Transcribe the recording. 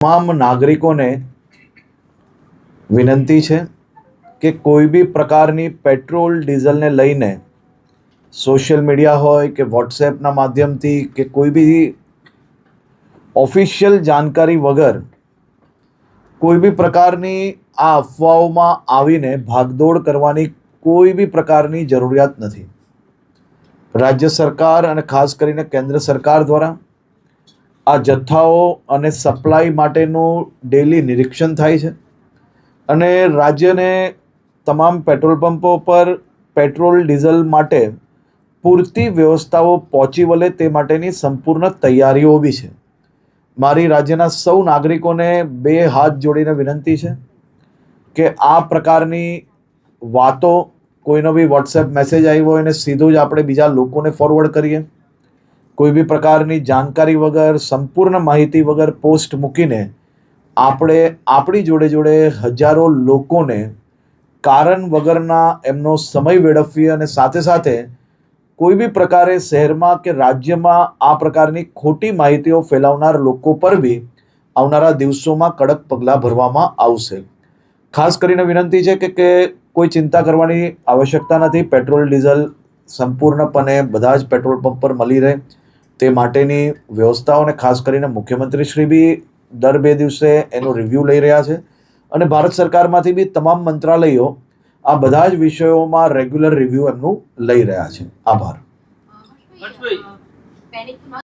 તમામ નાગરિકોને વિનંતી છે કે કોઈ બી પ્રકારની પેટ્રોલ ડીઝલને લઈને સોશિયલ મીડિયા હોય કે વોટ્સએપના માધ્યમથી કે કોઈ બી ઓફિશિયલ જાણકારી વગર કોઈ બી પ્રકારની આ અફવાઓમાં આવીને ભાગદોડ કરવાની કોઈ બી પ્રકારની જરૂરિયાત નથી. રાજ્ય સરકાર અને ખાસ કરીને કેન્દ્ર સરકાર દ્વારા આ જથ્થાઓ અને સપ્લાય માટેનું ડેલી નિરીક્ષણ થાય છે અને રાજ્યને તમામ પેટ્રોલ પંપો પર પેટ્રોલ ડીઝલ માટે પૂરતી વ્યવસ્થાઓ પહોંચી વળે તે માટેની સંપૂર્ણ તૈયારીઓ બી છે. મારી રાજ્યના સૌ નાગરિકોને બે હાથ જોડીને વિનંતી છે કે આ પ્રકારની વાતો કોઈનો બી વોટ્સએપ મેસેજ આવ્યો હોય ને સીધું જ આપણે બીજા લોકોને ફોરવર્ડ કરીએ. કોઈ બી પ્રકારની જાણકારી વગર સંપૂર્ણ માહિતી વગર પોસ્ટ મૂકીને આપણે આપણી જોડે જોડે હજારો લોકોને કારણ વગરના એમનો સમય વેડફીએ અને સાથે સાથે કોઈ બી પ્રકારે શહેરમાં કે રાજ્યમાં આ પ્રકારની ખોટી માહિતીઓ ફેલાવનાર લોકો પર બી આવનારા દિવસોમાં કડક પગલાં ભરવામાં આવશે. ખાસ કરીને વિનંતી છે કે કોઈ ચિંતા કરવાની આવશ્યકતા નથી. પેટ્રોલ ડીઝલ સંપૂર્ણપણે બધા જ પેટ્રોલ પંપ પર મળી રહે તે માટેની વ્યવસ્થાઓને ખાસ કરીને મુખ્યમંત્રીશ્રી બી દર 2 દિવસે એનો રિવ્યૂ લઈ રહ્યા છે અને ભારત સરકારમાંથી બી તમામ મંત્રાલયો આ બધા જ વિષયોમાં રેગ્યુલર રિવ્યૂ એમનું લઈ રહ્યા છે. આભાર.